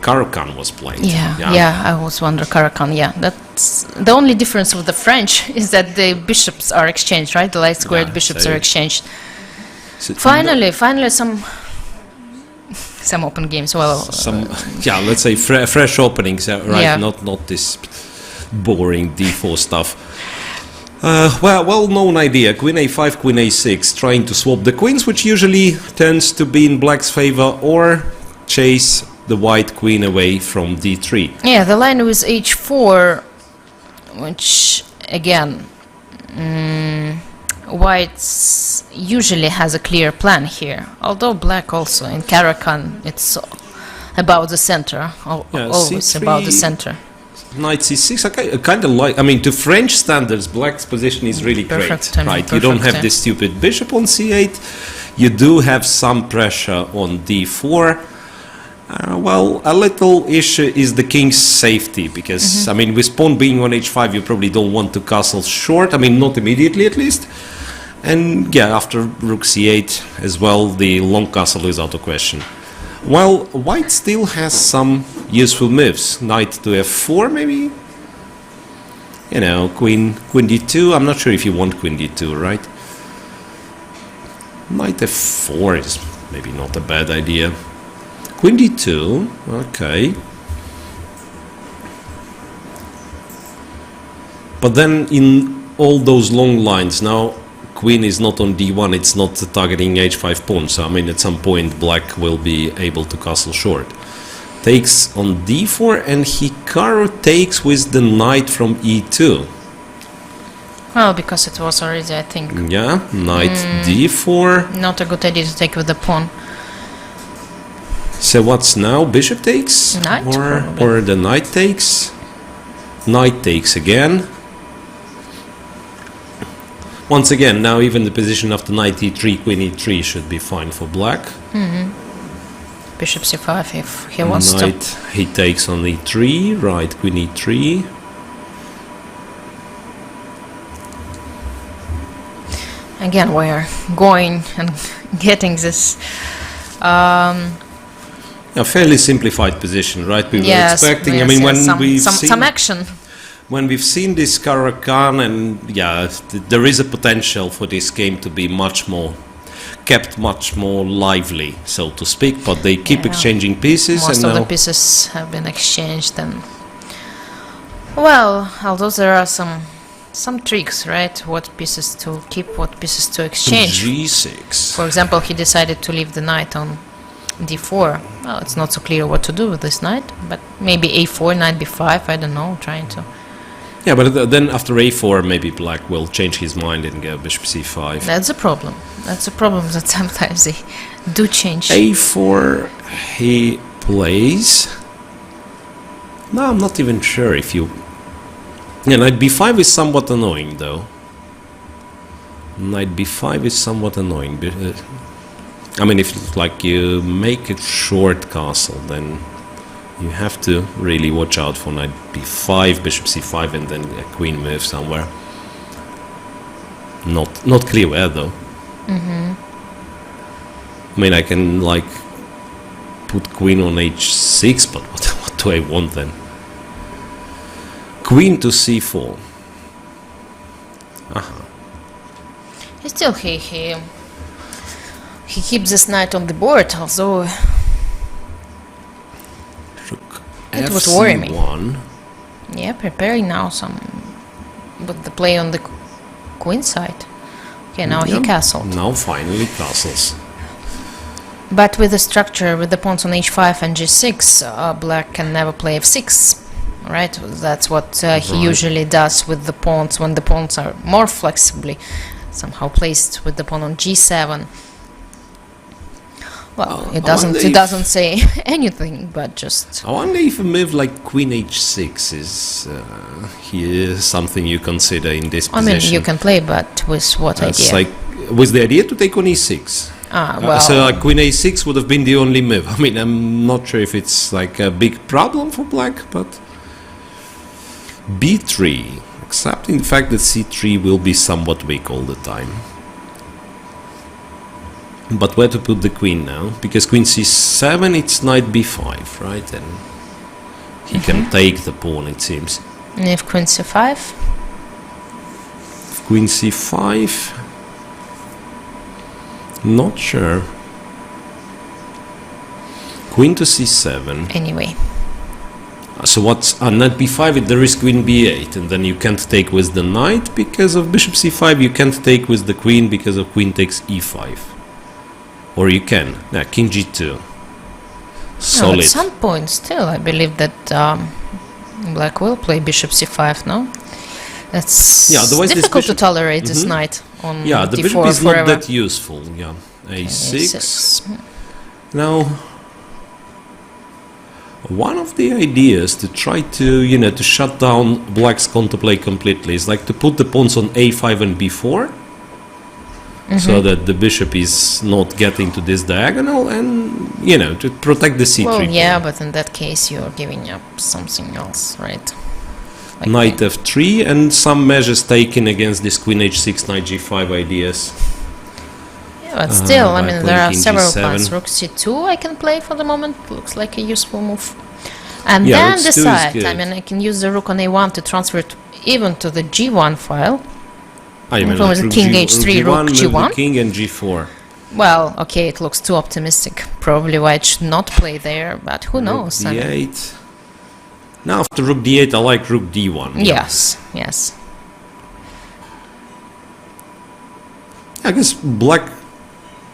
Caro-Kann was played. Yeah, I was wondering Caro-Kann. Yeah, that's the only difference with the French is that the bishops are exchanged, right? The light squared bishops are exchanged. So Finally, some open games. Well, let's say fresh openings, right? Yeah. Not this boring d4 stuff. Well-known idea, queen a5, queen a6, trying to swap the queens, which usually tends to be in black's favor, or chase the white queen away from d3. Yeah, the line was h4, which, again, white usually has a clear plan here, although black also, in Caro-Kann, it's about the center, always C3, about the center. Knight c6, I kind of like, I mean, to French standards, black's position is really Perfect, great, right? You don't have this stupid bishop on c8, you do have some pressure on d4. Well, a little issue is the king's safety, because, I mean, with pawn being on h5, you probably don't want to castle short, I mean, not immediately at least. And yeah, after rook c8 as well, the long castle is out of question. While white still has some useful moves. Knight to f4 maybe? You know, queen d2, I'm not sure if you want queen d2, right? Knight f4 is maybe not a bad idea. Queen d2, okay. But then in all those long lines, now queen is not on d1, it's not targeting h5 pawn, so I mean at some point black will be able to castle short. Takes on d4 and Hikaru takes with the knight from e2. Well, because it was already, I think. Yeah, knight d4. Not a good idea to take with the pawn. So what's now? Bishop takes? Knight, or the knight takes? Knight takes again. Once again, now even the position of the knight e3, queen e3 should be fine for black. Bishop c5 if he wants knight, to. He takes on e3, right, queen e3. Again, we're going and getting this A fairly simplified position, right? We were expecting, yes, I mean, when yes, we've seen some action. When we've seen this Caro-Kann, and yeah, there is a potential for this game to be kept much more lively, so to speak, but they keep exchanging pieces. Most and of the pieces have been exchanged, and well, although there are some tricks, right? What pieces to keep, what pieces to exchange. G6. For example, he decided to leave the knight on d4. Well, it's not so clear what to do with this knight, but maybe a4, knight b5, I don't know, trying to... Yeah, but then after a4, maybe black will change his mind and go bishop c5. That's a problem. That's a problem that sometimes they do change. a4 he plays. No, I'm not even sure if you... Yeah, knight b5 is somewhat annoying, though. Knight b5 is somewhat annoying. I mean, if like you make a short castle, then you have to really watch out for knight b5, bishop c5, and then a queen move somewhere. Not clear where, though. I mean, I can like put queen on h6, but what do I want then? Queen to c4. Still, he keeps this knight on the board, although it would worry me. Yeah, preparing now some with the play on the queen side. Okay, now he castled. Now finally castles. But with the structure, with the pawns on h5 and g6, black can never play f6. Right, that's what he usually does with the pawns when the pawns are more flexibly somehow placed with the pawn on g7. Well, it doesn't say anything, but just... I wonder if a move like queen h6 is something you consider in this position. I mean, you can play, but with what idea? Like, with the idea to take on e6. Well... so like queen a6 would have been the only move. I mean, I'm not sure if it's like a big problem for black, but... b3, accepting the fact that c3 will be somewhat weak all the time. But where to put the queen now? Because queen c7, it's knight b5, right? And he can take the pawn, it seems. And if queen c5? Queen c5, not sure. Queen to c7. Anyway. So what's knight b5? There is queen b8, and then you can't take with the knight because of bishop c5. You can't take with the queen because of queen takes e5, or you can. Yeah, king g2. Solid. No, at some point, still, I believe that black will play bishop c5. No. It's difficult to tolerate this knight on the d4 bishop is forever. not that useful. Yeah, a6. Now, one of the ideas to try to to shut down black's counterplay completely is like to put the pawns on a5 and b4, so that the bishop is not getting to this diagonal, and to protect the c3. Well, yeah, pawn. but in that case, you're giving up something else, right? Like Knight f3 and some measures taken against this queen h6, knight g5 ideas. Yeah, but still, I by mean, playing there are king several g7. plans. Rook c2 I can play for the moment. Looks like a useful move. And Yeah, then rook c2 is decide. I good. mean, I can use the rook on a1 to transfer it even to the g1 file. I mean, From the king h3, rook move g1. the king and g4. Well, okay, it looks too optimistic. Probably white should not play there, but who knows? I Rook mean, d8. Now after rook d8, I like rook d1. yes, yes. I guess black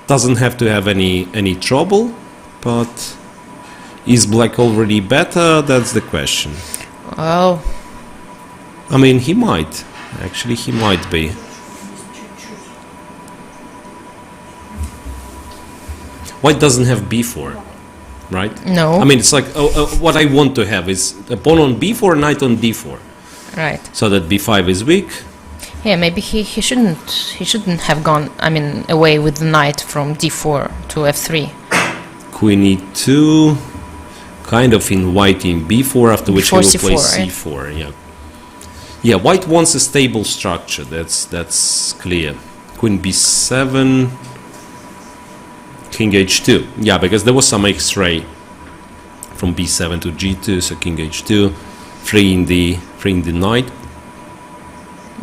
doesn't have to have any trouble, but is black already better? That's the question. Well, I mean, he might. Actually, he might be. White doesn't have b4, right? no. I mean, it's like what I want to have is a pawn on b4, knight on d4, right. so that b5 is weak. Yeah, maybe he shouldn't have gone, I mean, away with the knight from d4 to f3. Queen e2, kind of inviting b4, after which he will Before play c4, right? c4. Yeah, yeah. White wants a stable structure. That's clear. Queen b7, king h2. Yeah, because there was some X-ray from b7 to g2, so king h2, freeing the knight.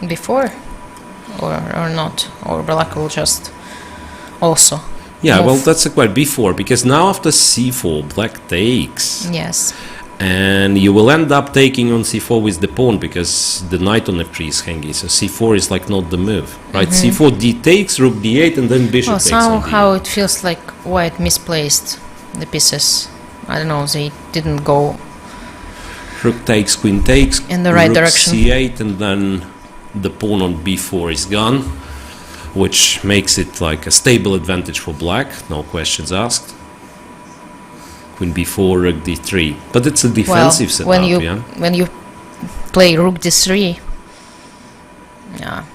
Before? Or not? Or black will just also Yeah, move. well, that's a quite b4, because now after c4, black takes. Yes. And you will end up taking on c4 with the pawn, because the knight on f3 is hanging, so c4 is like not the move, right? c4, d takes, rook d8, and then bishop Well, takes on somehow d8. it feels like white misplaced the pieces. I don't know, they didn't go Rook takes, queen takes, in the right rook direction. c8, and then the pawn on b4 is gone, which makes it like a stable advantage for black, no questions asked. Queen b4, rook d3, but it's a defensive setup, when you play rook d3, yeah,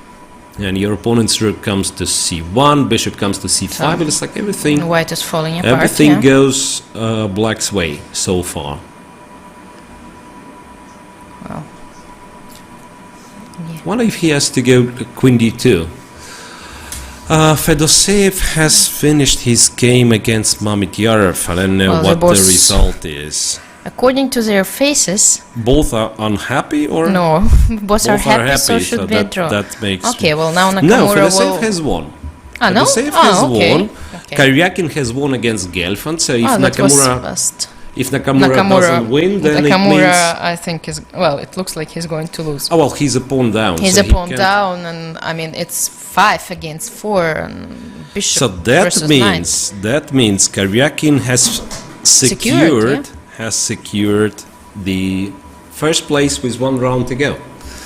and your opponent's rook comes to c1, bishop comes to c5, So, and it's like everything white is falling apart. everything yeah. goes black's way so far. Well, yeah. What if he has to go queen d2? Fedoseev has finished his game against Mamedyarov. I don't know Well, what they the both- result is. According to their faces, Both are unhappy, or no, both are both happy, so should be a that, draw. that makes Okay, well now no. Nakamura Fedoseev will. has won. Ah, no? Fedoseev Ah, has okay. won. Okay. Karyakin has won against Gelfand. So if That was Nakamura fast. if Nakamura doesn't win, then Nakamura, it means I think is well. It looks like he's going to lose. oh well, he's a pawn down. He's so a he pawn can't- down, and I mean it's 5 against 4, and bishop So versus knight. that means Karyakin has secured the first place with one round to go.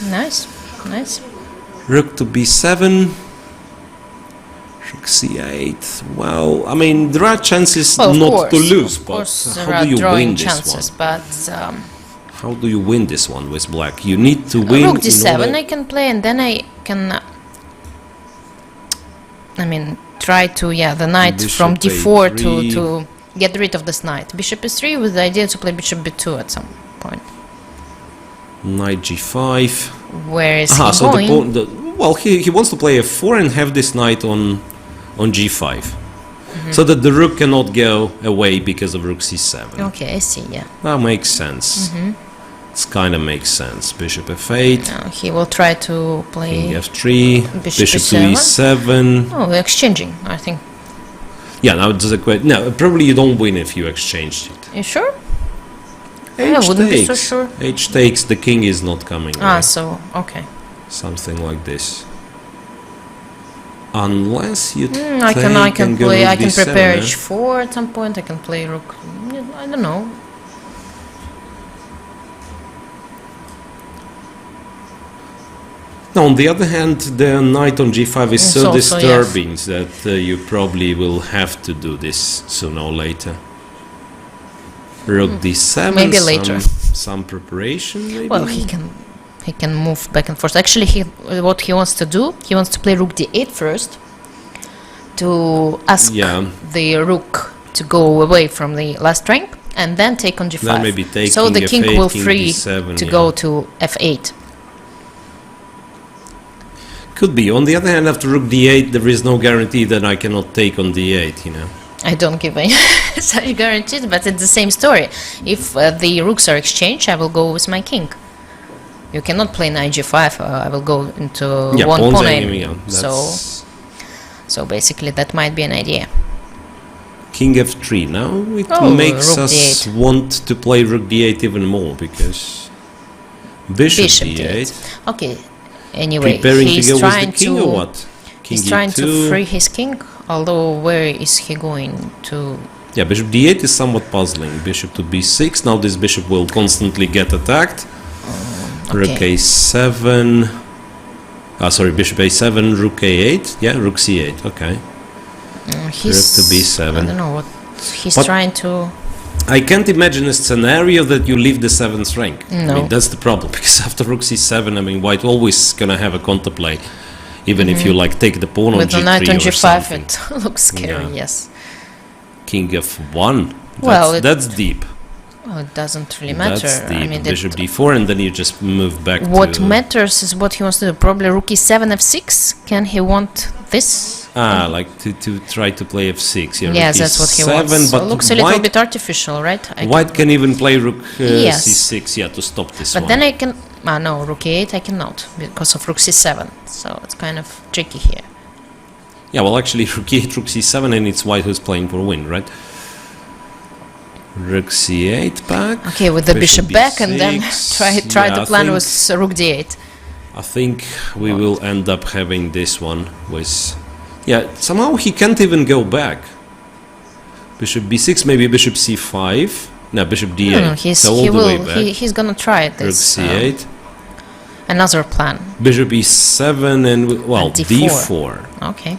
Nice, nice. Rook to b7, rook c8. Well, I mean there are chances Well, of not course, to lose, of but course there how are do you drawing win this chances, one? but How do you win this one with black? You need to win. rook in d7 order- I can play, and then I can. I mean, try to the knight Bishop from d4 a3. to get rid of this knight. Bishop e3 with the idea to play bishop b2 at some point. Knight g5. Where is Aha, he so going? well, he wants to play f4 and have this knight on g5. So that the rook cannot go away because of rook c7. Okay, I see, yeah. That makes sense. It kind of makes sense. Bishop f8. Now he will try to play King f3. Bishop to e7. Oh, we're exchanging, I think. Yeah, now it's a question. No, probably you don't win if you exchanged it. You sure? H I wouldn't be so takes. sure. H takes. The king is not coming. Ah, away. so, okay. Something like this. Unless you I can go play, rook I can d7, prepare eh? h4 at some point, I can play rook, I don't know. Now, on the other hand, the knight on g5 is so also, disturbing that you probably will have to do this sooner or later. Rook d7. Maybe later. Some preparation. Maybe? Well, he can move back and forth. Actually, what he wants to do, he wants to play rook d8 first to ask the rook to go away from the last rank and then take on g5. Then maybe take so the king f8, will king free d7, to go to f8. Could be. On the other hand, after rook d8, there is no guarantee that I cannot take on d8, you know. I don't give any such guarantees, but it's the same story. If the rooks are exchanged, I will go with my king. You cannot play knight g5. I will go into one pawn aim. So basically, that might be an idea. King f3. Now it makes us d8. want to play rook d8 even more because bishop d8. Okay. Anyway, Preparing he's to go trying with the king to. or what? King He's trying e2. to free his king. Although, where is he going to? Yeah, bishop d8 is somewhat puzzling. Bishop to b6. Now this bishop will constantly get attacked. Rook a7. Sorry, bishop a7, rook a8. Yeah, rook c8. Okay. He's rook to b7. I don't know what he's But trying to. I can't imagine a scenario that you leave the 7th rank. No. I mean, that's the problem, because after rook c7, I mean, white always gonna have a counterplay, even if you like take the pawn With on the knight g3 on or g5, something. it looks scary. Yes. King f1. Well, that's deep. Well, it doesn't really matter. That's deep. I mean, Bishop d4, and then you just move back what to... matters is what he wants to do. Probably rook e7, f6. Can he want this? like to try to play f6. Yeah, Yes, that's what he wants. But So it looks a little bit artificial, right? White can even play rook Yes. c6, yeah, to stop this But one. then I can... no, rook e8 I cannot, because of rook c7. So it's kind of tricky here. Yeah, well, actually, rook e8, rook c7, and it's white who's playing for a win, right? Rook c8 back. Okay, with the bishop back, and then try Yeah, to plan with rook d8. I think we will end up having this one with... Yeah, somehow he can't even go back. Bishop b6, maybe bishop c5. No, bishop d8. No, So all the way back. he's gonna try it. Rook c8. Another plan. Bishop e7 and, well, And d4. Okay.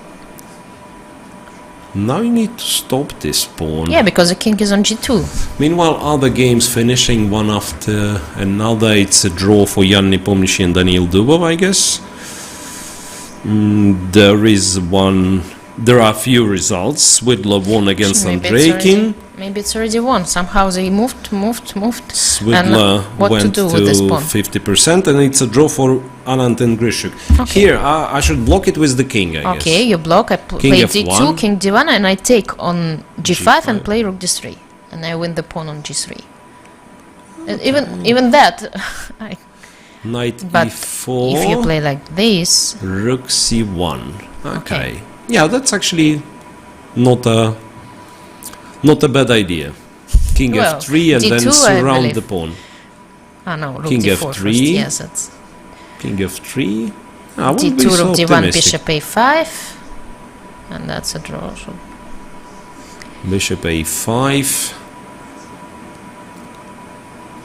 Now you need to stop this pawn. Yeah, because the king is on g2. Meanwhile, other games finishing one after another. It's a draw for Jan Nepomniachtchi and Daniil Dubov, I guess. There are a few results. Swidler won against Andreikin. Maybe it's already won. Somehow they moved. Swidler what went to do with this pawn? 50%, and it's a draw for Anand and Grishuk. Okay. Here, I should block it with the king, I guess. Okay, you block. I play d2, f1. king d1, and I take on g5 and G5. play rook d3, and I win the pawn on g3. And even that, Knight but e4. if you play like this, Rook c1. Okay. Yeah, that's actually not a bad idea. King Well, f3 and then d2, I surround believe. the pawn. no, rook King d4 f3. first. Yes, that's King f3. I wouldn't be d2, so rook d1, optimistic. bishop a5, and that's a draw. So Bishop a5.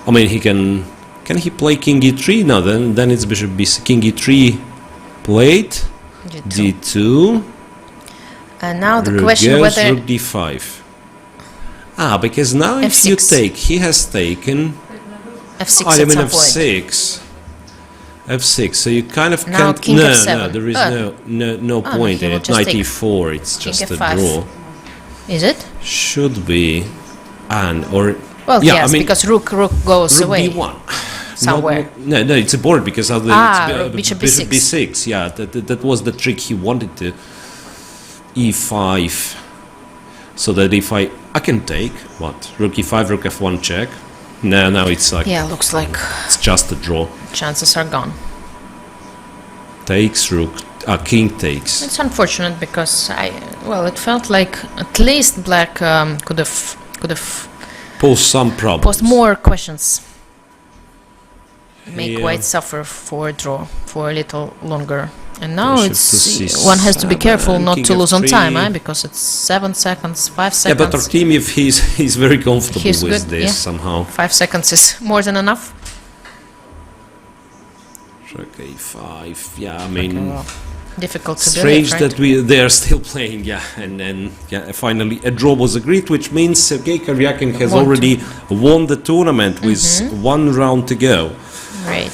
I mean, he can he play king e3? No, then it's bishop b6. King e3 played. g2. d2. And now the Rook question goes, whether rook d5. Because now if F6. you take, he has taken. f6 I at mean some point. f6. F6. So you kind of Now can't. king No, f7. there is no no, point he in will it. just Knight take e4. It's king just a f5. draw. Is it? Should be, or Well, yeah, yes, I mean, because rook goes rook away b1. somewhere. No, it's a board because of the bishop bishop b6. b6. Yeah, that was the trick he wanted to. E5. so that if I can take what, rook e5, rook f1 check. No, now it's like, Yeah, looks like it's just a draw. chances are gone. Takes rook, king takes. It's unfortunate because it felt like at least black could have Pose some problems. posed more questions. Make Yeah. white suffer for a draw for a little longer. And now Bishop it's to one has to be careful C7, not king to lose on time, f3. because it's 7 seconds, 5 Yeah, seconds. but Artemiev, he's very comfortable He's with good, this yeah. somehow. 5 seconds is more than enough. Rook a5, yeah, I mean, Difficult to strange believe, right? that they are still playing, yeah, and then finally a draw was agreed, which means Sergei Karyakin has Won. already won the tournament with 1 round to go. Right.